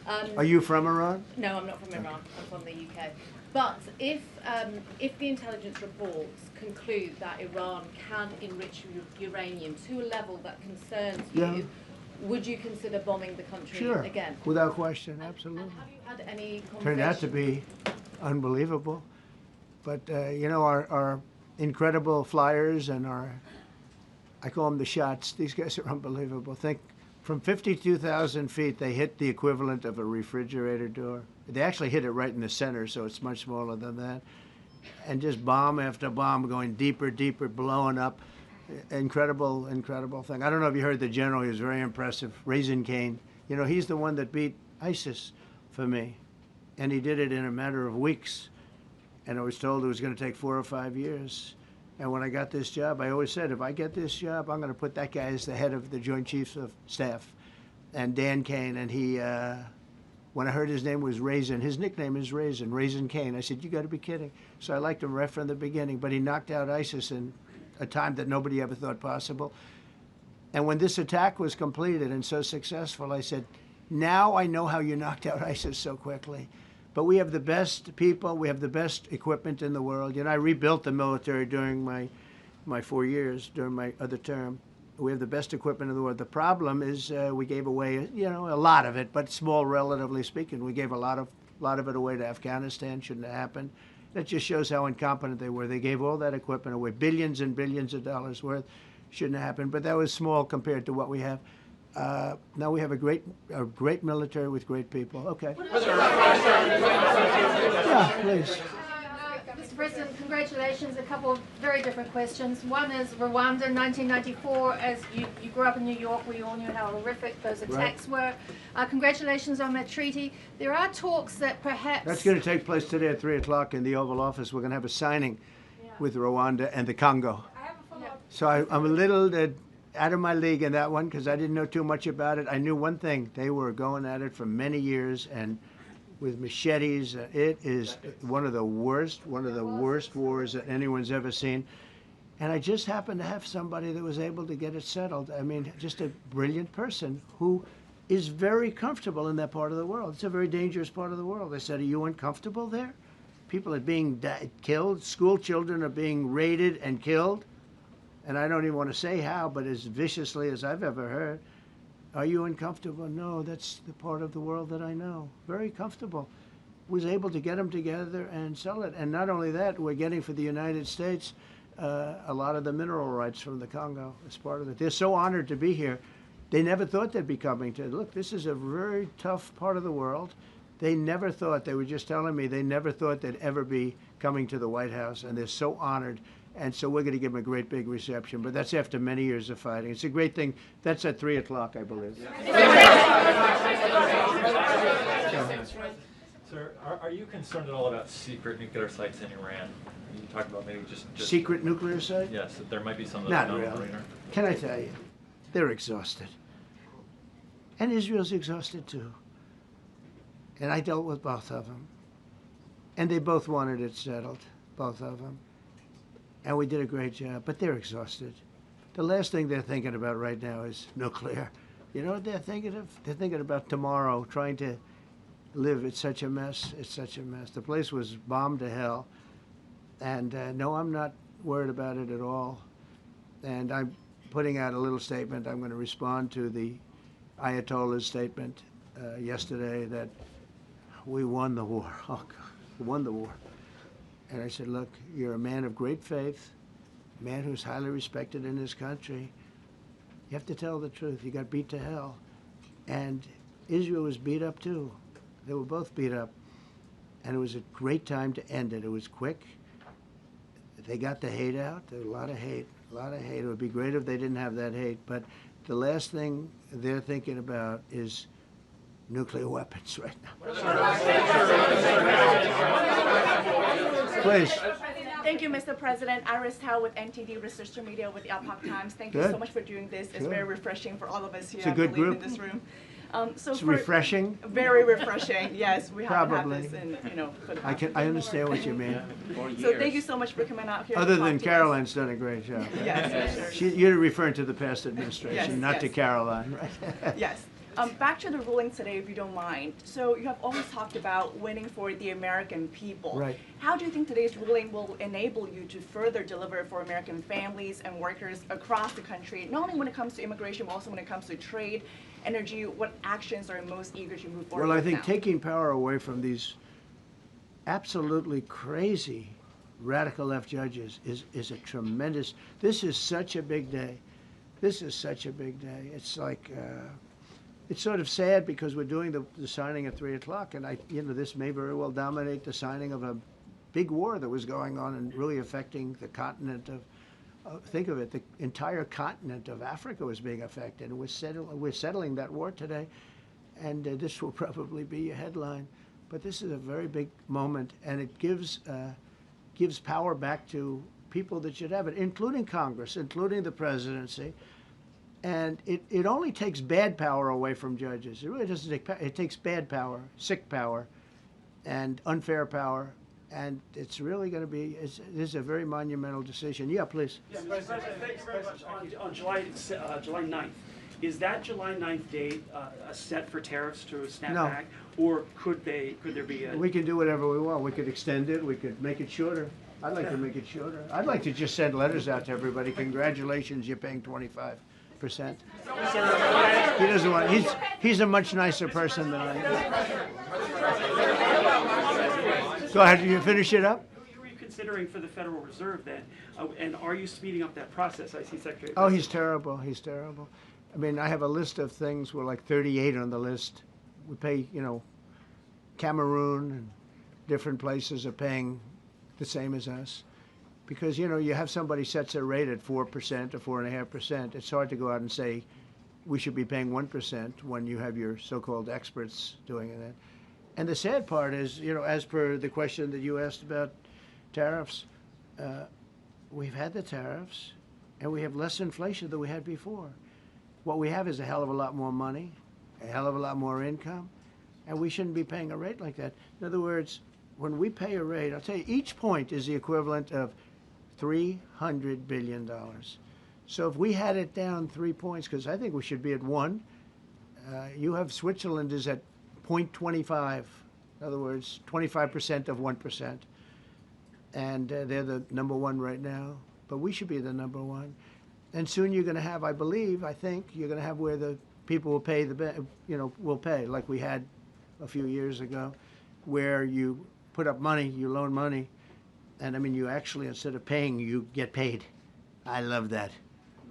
Are you from Iran? No, I'm not from Iran. I'm from the UK. But if the intelligence reports conclude that Iran can enrich uranium to a level that concerns you, would you consider bombing the country again? Without question, absolutely. And have you had any conversations? Turned out to be unbelievable. But, you know, our incredible flyers and I call them the shots, these guys are unbelievable. Think, from 52,000 feet, they hit the equivalent of a refrigerator door. They actually hit it right in the center, so it's much smaller than that. And just bomb after bomb going deeper, deeper, blowing up. Incredible, incredible thing. I don't know if you heard the general, he was very impressive. Raisin Kane. You know, he's the one that beat ISIS for me. And he did it in a matter of weeks. And I was told it was going to take 4 or 5 years. And when I got this job, I always said, if I get this job, I'm going to put that guy as the head of the Joint Chiefs of Staff. And Dan Kane, and he, when I heard his name was Raisin, his nickname is Raisin, Raisin Kane. I said, you got to be kidding. So I liked him right from the beginning, but he knocked out ISIS in a time that nobody ever thought possible. And when this attack was completed and so successful, I said, now I know how you knocked out ISIS so quickly. But we have the best people, we have the best equipment in the world. You know, I rebuilt the military during my 4 years, during my other term. We have the best equipment in the world. The problem is we gave away, you know, a lot of it, but small, relatively speaking. We gave a lot of it away to Afghanistan. Shouldn't have happened. That just shows how incompetent they were. They gave all that equipment away, billions and billions of dollars worth. Shouldn't have happened, but that was small compared to what we have. Now we have a great military with great people. Okay. Yeah, please. Mr. President, congratulations. A couple of very different questions. One is Rwanda, 1994. As you grew up in New York, we all knew how horrific those attacks were. Congratulations on that treaty. There are talks that perhaps... That's going to take place today at 3 o'clock in the Oval Office. We're going to have a signing with Rwanda and the Congo. So I'm a little out of my league in that one because I didn't know too much about it. I knew one thing. They were going at it for many years and with machetes. It is one of the worst wars that anyone's ever seen. And I just happened to have somebody that was able to get it settled. I mean, just a brilliant person who is very comfortable in that part of the world. It's a very dangerous part of the world. I said, are you uncomfortable there? People are being killed. School children are being raided and killed. And I don't even want to say how, but as viciously as I've ever heard. Are you uncomfortable? No, that's the part of the world that I know. Very comfortable. Was able to get them together and sell it. And not only that, we're getting for the United States a lot of the mineral rights from the Congo as part of it. They're so honored to be here. They never thought they'd be coming to, look, this is a very tough part of the world. They never thought, they were just telling me, they never thought they'd ever be coming to the White House, and they're so honored. And so we're going to give them a great big reception. But that's after many years of fighting. It's a great thing. That's at 3 o'clock, I believe. Sir, are you concerned at all about secret nuclear sites in Iran? You talk about maybe just secret nuclear site? Yes, that there might be some of those. Not really. Can I tell you? They're exhausted. And Israel's exhausted too. And I dealt with both of them. And they both wanted it settled, both of them. And we did a great job, but they're exhausted. The last thing they're thinking about right now is nuclear. You know what they're thinking of? They're thinking about tomorrow, trying to live. It's such a mess. It's such a mess. The place was bombed to hell. And no, I'm not worried about it at all. And I'm putting out a little statement. I'm going to respond to the Ayatollah's statement yesterday that we won the war. Oh, God, we won the war. And I said, look, you're a man of great faith, a man who's highly respected in this country. You have to tell the truth. You got beat to hell. And Israel was beat up too. They were both beat up. And it was a great time to end it. It was quick. They got the hate out. There was a lot of hate, a lot of hate. It would be great if they didn't have that hate. But the last thing they're thinking about is nuclear weapons right now. Please. Thank you, Mr. President. Iris Tao with NTD Research Media with the Epoch Times. Thank you so much for doing this. It's very refreshing for all of us here, It's a good group. in this room. It's refreshing. Very refreshing. Yes, we Probably. haven't had this in, for the past I understand what you mean. So thank you so much for coming out here. Other than Caroline's done a great job. Yes, sure. You're referring to the past administration, Yes, not yes. to Caroline, right? Yes. Back to the ruling today, if you don't mind. So you have always talked about winning for the American people. Right. How do you think today's ruling will enable you to further deliver for American families and workers across the country, not only when it comes to immigration, but also when it comes to trade, energy? What actions are you most eager to move forward Well, I with think now? taking power away from these absolutely crazy radical left judges is a tremendous, this is such a big day. This is such a big day. It's like, it's sort of sad because we're doing the signing at 3 o'clock, and this may very well dominate the signing of a big war that was going on and really affecting the continent of, think of it, the entire continent of Africa was being affected, and we're settling that war today, and this will probably be a headline. But this is a very big moment, and it gives power back to people that should have it, including Congress, including the presidency. And it only takes bad power away from judges. It really doesn't take power. It takes bad power, sick power, and unfair power. And it's really going to be, this is a very monumental decision. Yeah, please. Yes, President, thank you very much. On July 9th, is that July 9th date set for tariffs to snap No. back? Or could there be a... We can do whatever we want. We could extend it. We could make it shorter. I'd like to make it shorter. I'd like to just send letters out to everybody. Congratulations, you're paying 25%. He doesn't want. He's a much nicer person than I am. Go ahead. You finish it up. Who are you considering for the Federal Reserve then? And are you speeding up that process? I see Secretary... Oh, he's terrible. He's terrible. I mean, I have a list of things. We're like 38 on the list. We pay, Cameroon and different places are paying the same as us. Because, you have somebody sets a rate at 4% or 4.5%. It's hard to go out and say we should be paying 1% when you have your so-called experts doing it. And the sad part is, as per the question that you asked about tariffs, we've had the tariffs and we have less inflation than we had before. What we have is a hell of a lot more money, a hell of a lot more income, and we shouldn't be paying a rate like that. In other words, when we pay a rate, I'll tell you, each point is the equivalent of $300 billion. So if we had it down 3 points, because I think we should be at 1, you have Switzerland is at 0.25, in other words, 25% of 1%. And they're the number 1 right now, but we should be the number 1. And soon you're going to have, I think, you're going to have where the people will pay will pay, like we had a few years ago, where you put up money, you loan money, and I mean, you actually, instead of paying, you get paid. I love that.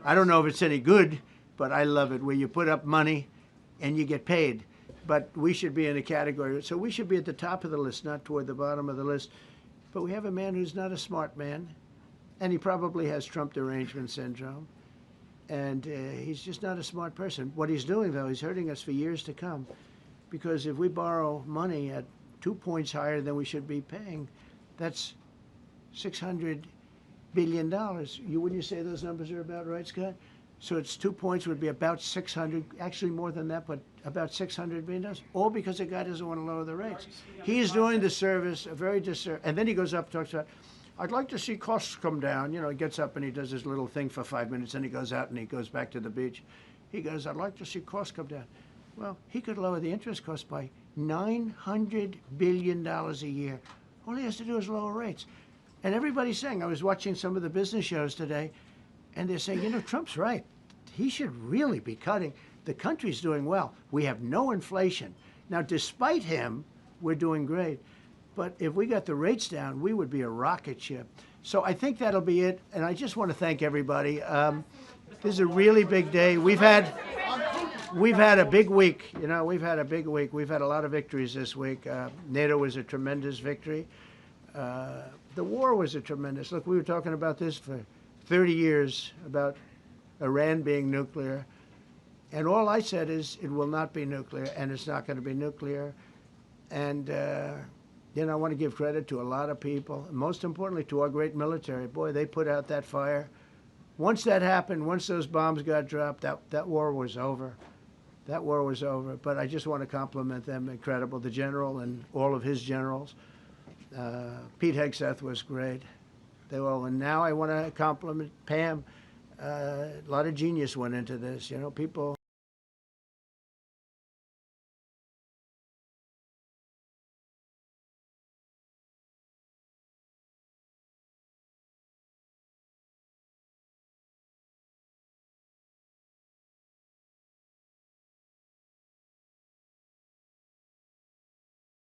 I don't know if it's any good, but I love it, where you put up money and you get paid. But we should be in a category, so we should be at the top of the list, not toward the bottom of the list. But we have a man who's not a smart man, and he probably has Trump derangement syndrome. And he's just not a smart person. What he's doing, though, he's hurting us for years to come. Because if we borrow money at 2 points higher than we should be paying, that's $600 billion. Wouldn't you say those numbers are about right, Scott? So it's 2 points would be about 600, actually more than that, but about $600 billion, all because the guy doesn't want to lower the rates. He is doing the service, a very disservice. And then he goes up and talks about, I'd like to see costs come down. He gets up and he does his little thing for 5 minutes, and he goes out and he goes back to the beach. He goes, I'd like to see costs come down. Well, he could lower the interest cost by $900 billion a year. All he has to do is lower rates. And everybody's saying, I was watching some of the business shows today, and they're saying, Trump's right. He should really be cutting. The country's doing well. We have no inflation. Now, despite him, we're doing great. But if we got the rates down, we would be a rocket ship. So I think that'll be it. And I just want to thank everybody. This is a really big day. We've had a big week. We've had a big week. We've had a lot of victories this week. NATO was a tremendous victory. The war was a tremendous. Look, we were talking about this for 30 years, about Iran being nuclear. And all I said is it will not be nuclear, and it's not going to be nuclear. And, I want to give credit to a lot of people, and most importantly to our great military. Boy, they put out that fire. Once that happened, once those bombs got dropped, that war was over. That war was over. But I just want to compliment them. Incredible. The general and all of his generals. Pete Hegseth was great. They all. And now I want to compliment Pam. A lot of genius went into this. People